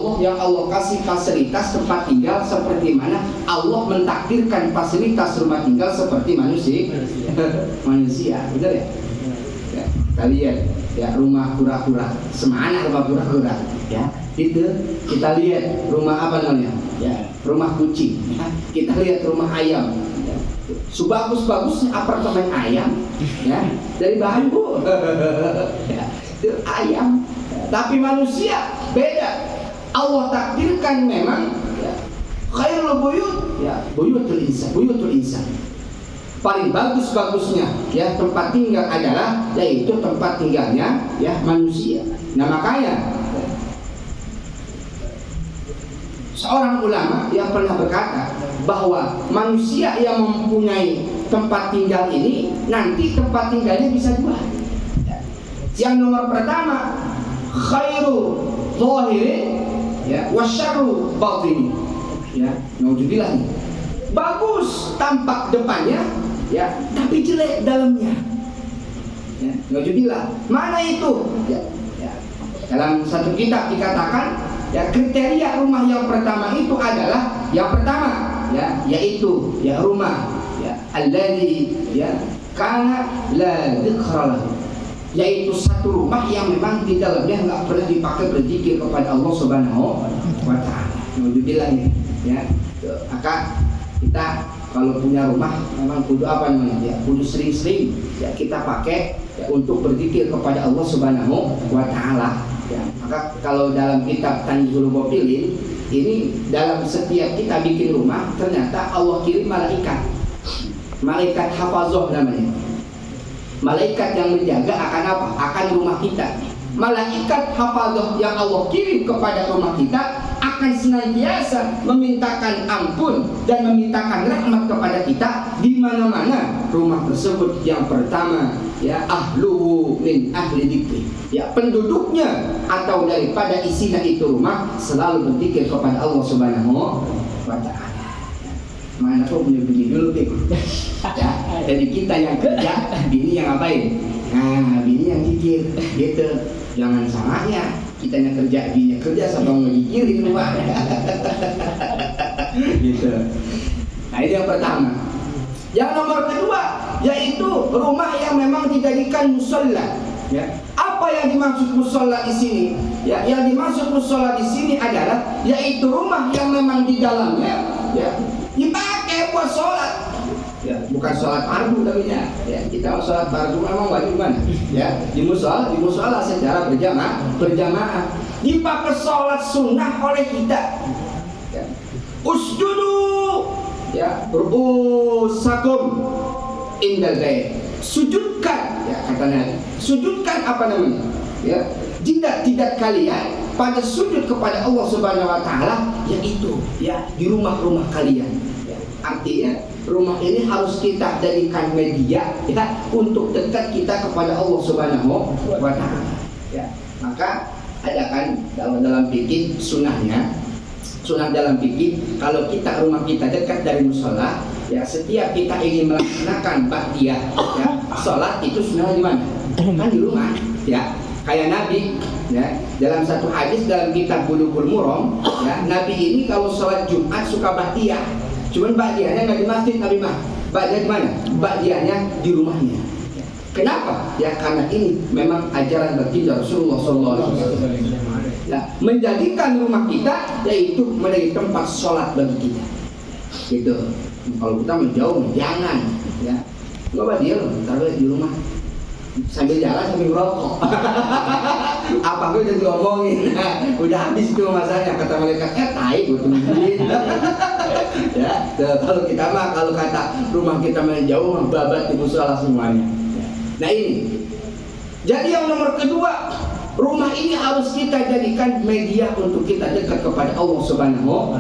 Allah yang Allah kasih fasilitas tempat tinggal seperti mana Allah mentakdirkan fasilitas rumah tinggal seperti manusia. Manusia, betul ya? Ya, kita lihat ya rumah kura-kura, semana rumah kura-kura, ya. Itu kita lihat rumah apa namanya? Ya, rumah kucing. Ya. Kita lihat rumah ayam. Ya. Sebagus-bagusnya apartemen ayam, ya, dari bambu. Ya, itu ayam. Tapi manusia beda. Allah takdirkan memang ya, khairul buyut ya buyutul insan. Paling bagus-bagusnya ya tempat tinggal adalah yaitu tempat tinggalnya ya manusia. Nah makanya seorang ulama yang pernah berkata bahwa manusia yang mempunyai tempat tinggal ini nanti tempat tinggalnya bisa dua. Yang nomor pertama khairu zahirin ya wasyarru batini ya naudzubillah nih. Bagus tampak depannya ya tapi jelek dalamnya ya naudzubillah. Mana itu ya, ya dalam satu kitab dikatakan ya kriteria rumah yang pertama itu adalah yang pertama ya yaitu ya rumah ya alladzi ya kana la dzikra lahu, yaitu satu rumah yang memang di dalamnya nggak pernah dipakai berzikir kepada Allah Subhanahu wa Ta'ala. Naudzubillah ya. Maka kita kalau punya rumah memang kudu apa namanya ya, kudu sering-sering ya kita pakai ya, untuk berzikir kepada Allah Subhanahu wa Ta'ala. Ya, maka kalau dalam kitab Tanjul Mopilin ini dalam setiap kita bikin rumah ternyata Allah kirim malaikat hafazah namanya. Malaikat yang menjaga akan apa? Akan rumah kita. Malaikat hafazah yang Allah kirim kepada rumah kita akan senantiasa memintakan ampun dan memintakan rahmat kepada kita di mana-mana rumah tersebut. Yang pertama, ya ahluhu min ahli dzikri. Ya penduduknya atau daripada isinya itu rumah selalu berzikir kepada Allah Subhanahu wa Ta'ala. Mana kok punya bini dulu Pik ya, jadi kita yang kerja, bini yang ngapain? Nah, bini yang zikir gitu. Jangan salahnya kita yang kerja, bini yang kerja sama ngezikirin rumah gitu. Nah ini yang pertama. Yang nomor kedua yaitu rumah yang memang dijadikan musola ya. Apa yang dimaksud musola di sini? Ya, yang dimaksud musola di sini adalah yaitu rumah yang memang di dalamnya ya dipakai buat sholat ya, bukan sholat fardu namanya ya. Kita sholat fardu memang wajib mana ya di musola secara berjamaah dipakai sholat sunnah oleh kita ya. Usjudu ya berusakum indal ghaib, sujudkan ya katanya, sujudkan apa namanya ya tidak kalian pada sujud kepada Allah Subhanahu wa Ta'ala yaitu ya di rumah-rumah kalian. Artinya rumah ini harus kita jadikan media ya untuk dekat kita kepada Allah Subhanahu wa Ta'ala ya. Maka ada kan dalam fikih sunnahnya, sunnah dalam fikih kalau kita rumah kita dekat dari musola ya, setiap kita ingin melaksanakan ba'diyah ya sholat itu sunnah di mana? Kan di rumah ya. Kayak Nabi ya, dalam satu hadis dalam kitab Bulughul Maram ya, Nabi ini kalau sholat Jumat suka ba'diyah. Cuman ba'diyahnya nggak di masjid Nabi mah. Ba'diyah di mana? Ba'diyahnya di rumahnya. Kenapa? Ya karena ini memang ajaran baginda Rasulullah SAW. Ya, menjadikan rumah kita yaitu menjadi tempat sholat bagi kita. Gitu. Kalau kita menjauh jangan ya. Nggak ba'diyah loh, taruh di rumah. Sambil jalan sambil merokok. Apa gue udah diomongin. Udah habis tuh masanya kata malaikat tai gue tungguin. Ya, kalau kita mah kalau kata rumah kita main jauh mah babat di musola semuanya. Nah ini. Jadi yang nomor kedua, rumah ini harus kita jadikan media untuk kita dekat kepada Allah Subhanahu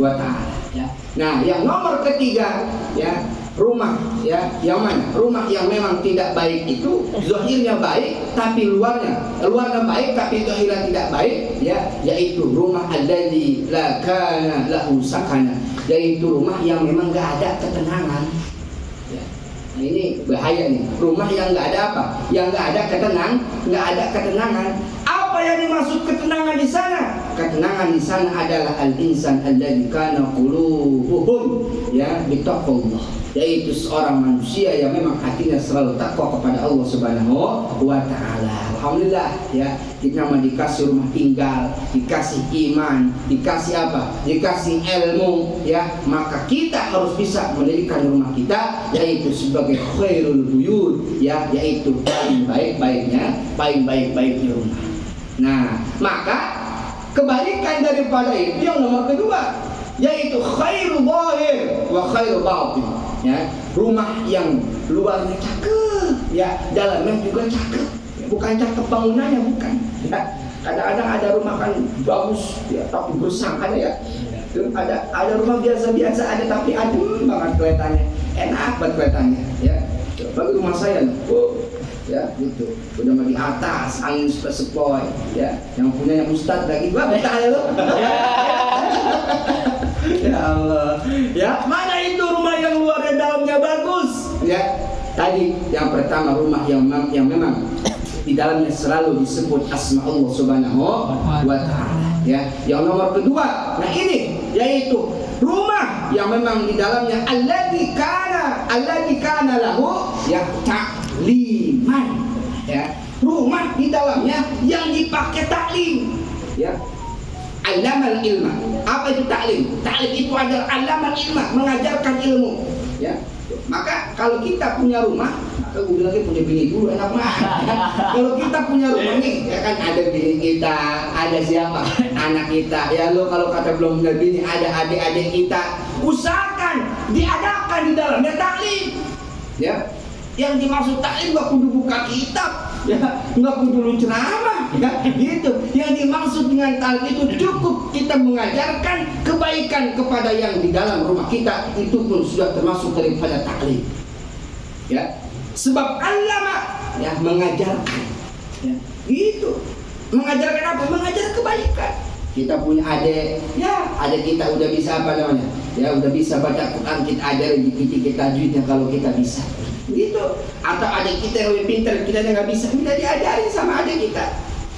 wa Ta'ala ya. Nah, yang nomor ketiga ya, rumah ya yang mana? Rumah yang memang tidak baik itu zahirnya baik tapi luarnya baik tapi zahirnya tidak baik ya, yaitu rumah alladzi la kana lahu sakana, yaitu rumah yang memang enggak ada ketenangan ya. Nah, ini bahaya nih, rumah yang enggak ada apa? Yang enggak ada ketenangan. Apa yang dimaksud ketenangan di sana? ketenangan di sana adalah al-insan alladzi kana qulubuhum ya bitaqwallah, yaitu seorang manusia yang memang hatinya selalu takwa kepada Allah Subhanahu wa taala. Alhamdulillah ya, kita mah dikasih rumah tinggal, dikasih iman, dikasih apa? Dikasih ilmu ya, maka kita harus bisa mendirikan rumah kita yaitu sebagai khairul buyut ya, yaitu paling baik-baiknya rumah. Nah, maka kebalikan daripada itu yang nomor kedua yaitu khairu zahir wa khairu batin ya, rumah yang luarnya cakep ya, dalamnya juga cakep, bukan cakep bangunannya, bukan ya. Kadang-kadang ada rumah kan bagus ya tapi gersang, ada ya. Ada rumah biasa-biasa ada tapi adem banget kelihatannya, enak banget kelihatannya ya. Bagi rumah saya ya gitu, udah di atas angin sepoi ya, yang punya ustadz lagi gua minta ya lo. Ya Allah ya, mana itu rumah yang luarnya dalamnya bagus ya. Tadi yang pertama rumah yang memang di dalamnya selalu disebut asma Allah Subhanahu wa taala ya. Yang nomor kedua, nah ini yaitu rumah yang memang di dalamnya alladzi kana lahu ya takliman ya, rumah di dalamnya yang dipakai taklim ya. Allamal ilma. Apa itu taklim? Taklim itu adalah allamal ilma, mengajarkan ilmu ya. Maka kalau kita punya rumah, maka gue bilang punya bini dulu enak banget. Kalau kita punya rumah nih, ya kan ada bini kita, ada siapa? Anak kita. Ya lo kalau kata belum punya bini, ada adik-adik kita. Usahakan diadakan di dalamnya taklim. Ya, yang dimaksud taklim gak kudu buka kitab, ya, nggak kudu ceramah, ya, gitu. Yang dimaksud dengan taklim itu cukup kita mengajarkan kebaikan kepada yang di dalam rumah kita, itu pun sudah termasuk daripada taklim, ya. Sebab allama, ya, mengajarkan, ya, gitu. Mengajarkan apa? Mengajar kebaikan. Kita punya adik, ya, adik kita udah bisa apa namanya, ya, udah bisa baca Quran, kita ajarin dikit-dikit tajwidnya kalau kita bisa. Gitu. Atau adik kita yang lebih pintar, kita nggak bisa, kita diajarin sama adik kita.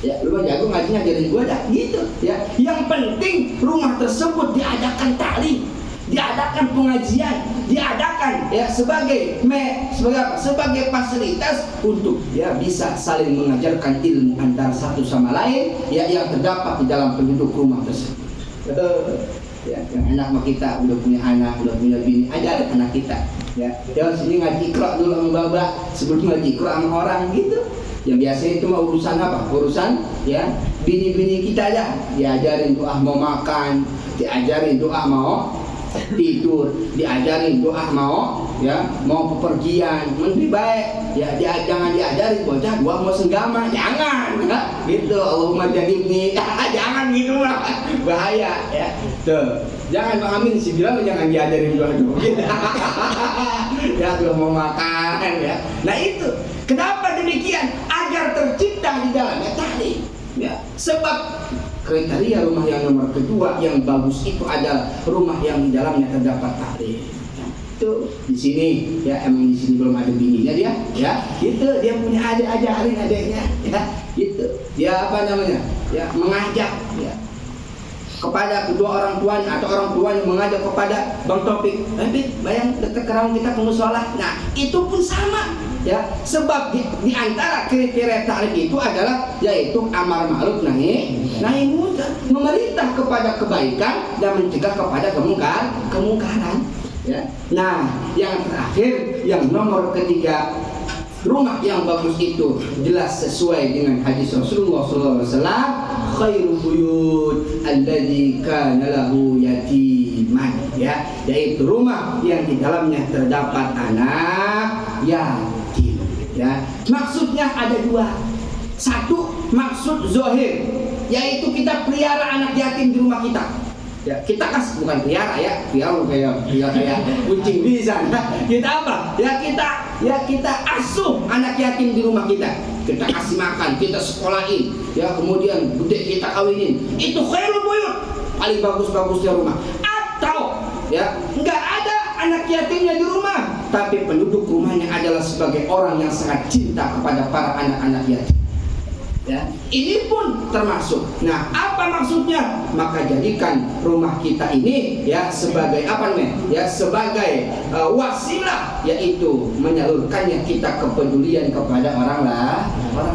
Ya, lu jago ngajinya ajarin gua dah, gitu. Ya, yang penting rumah tersebut diadakan taklim, diadakan pengajian, diadakan ya sebagai apa? Sebagai fasilitas untuk ya bisa saling mengajarkan ilmu antara satu sama lain ya, yang terdapat di dalam penduduk rumah tersebut. Ya, yang anak mah kita udah punya anak, udah punya bini, ajarin anak kita. Ya, jangan sini ngaji Iqra dulu sama babak sebelum ngaji Iqra sama orang gitu. Yang biasanya itu mah urusan apa? Urusan ya bini-bini kita aja. Diajarin doa mau makan, diajarin doa mau tidur, diajarin doa mau ya mau bepergian, lebih baik ya jangan diajarin bocah doa mau senggama, jangan ya, gitu. Allahumma jannibni, jangan gitu lah, bahaya ya. Tuh, jangan Bang Amin sih bilang jangan diajarin doa gitu. Ya doa mau makan ya. Nah itu kenapa demikian? Agar tercipta di dalamnya taklim ya. Sebab kriteria rumah yang nomor kedua yang bagus itu adalah rumah yang di dalamnya terdapat taklim. Itu di sini ya, emang di sini belum ada bininya dia, ya, gitu. Dia punya ajarin adiknya, ya, gitu. Dia apa namanya? Ya, mengajak, ya, kepada kedua orang tuanya atau orang tuanya mengajak kepada Bang Topik, nanti bayang dekat kerang kita ke musola. Nah, itu pun sama. Ya, sebab di antara kriteria taklim itu adalah yaitu amar ma'ruf nahi munkar, memerintah kepada kebaikan dan mencegah kepada kemungkaran. Ya. Nah, yang terakhir, yang nomor ketiga, rumah yang bagus itu jelas sesuai dengan hadis Rasulullah SAW. Khairu buyut alladzi kana lahu yatiman, ya, yaitu rumah yang di dalamnya terdapat anak yatim. Ya, maksudnya ada dua. Satu, maksud zahir, yaitu kita pelihara anak yatim di rumah kita. Ya, kita kasih, bukan pelihara ya, kayak kucing bisa. Kita apa? Ya kita asuh anak yatim di rumah kita. Kita kasih makan, kita sekolahin, ya, kemudian gede kita kawinin. Itu khairul buyut, paling bagus-bagusnya rumah. Atau ya, enggak ada anak yatimnya di rumah, tapi penduduk rumahnya adalah sebagai orang yang sangat cinta kepada para anak-anak yatim. Ya, ini pun termasuk. Nah, apa maksudnya? Maka jadikan rumah kita ini ya sebagai apa namanya? Ya sebagai wasilah, yaitu menyalurkannya kita kepedulian kepada orang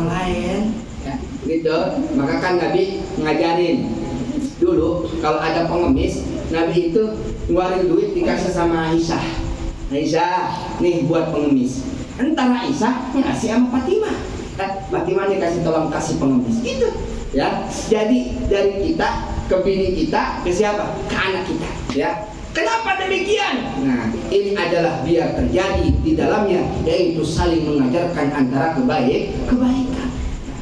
lain. Ya, gitu. Maka kan Nabi ngajarin dulu kalau ada pengemis, Nabi itu ngeluarin duit dikasih sama Aisyah. Aisyah, nih buat pengemis. Entar Aisyah ngasih sama Fatimah. Fatimah dikasih tolong kasih pengemis gitu ya. Jadi dari kita ke bini kita, ke siapa? Ke anak kita ya. Kenapa demikian? Nah, ini adalah biar terjadi di dalamnya, yaitu saling mengajarkan antara kebaikan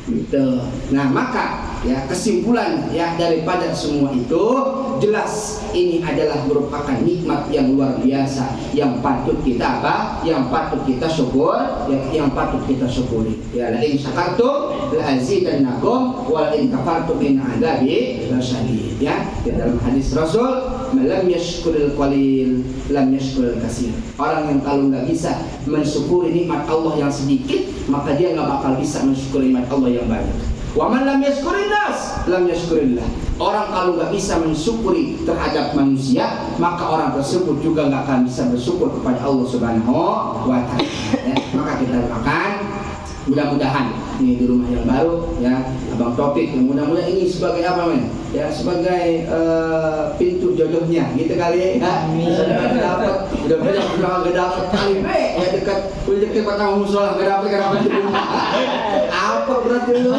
gitu. Nah, maka ya kesimpulan ya daripada semua itu jelas ini adalah merupakan nikmat yang luar biasa yang patut kita apa? Yang patut kita syukur, yang patut kita syukuri. Ya, la in syakartum la azidannakum wa la in kafartum in adzabi lasyadid. Ya, di dalam hadis Rasul, "Lam yashkuril qalil, lam yashkuril katsir." Orang yang kalau nggak bisa mensyukuri nikmat Allah yang sedikit, maka dia nggak bakal bisa mensyukuri nikmat Allah yang banyak. Wa man lam yashkurin nas lam yashkurillah. Orang kalau nggak bisa mensyukuri terhadap manusia, maka orang tersebut juga nggak akan bisa bersyukur kepada Allah Subhanahu wa Ta'ala. Ya, maka kita doakan mudah-mudahan ini di rumah yang baru ya Abang Topik, yang mudah-mudahan ini sebagai apa namanya? Ya sebagai pintu jodohnya gitu kali ya. Sudah dapat, udah dapat kali ya dekat batang musola enggak dapat di rumah. Apa berarti lu?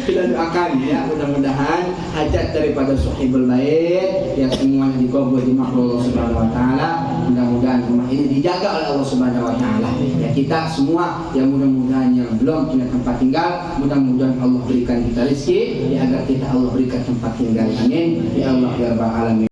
Kita doakan ya mudah-mudahan hajat daripada sahibul bait ya semuanya dikabul di Allah Subhanahu wa Ta'ala. Mudah-mudahan rumah ini dijaga oleh Allah Subhanahu wa Ta'ala. Ya kita semua yang mudah-mudahan yang belum punya tempat tinggal, mudah-mudahan Allah berikan kita rezeki ya agar kita Allah berikan tempat tinggal. Amin ya Allah ya rabbal alamin.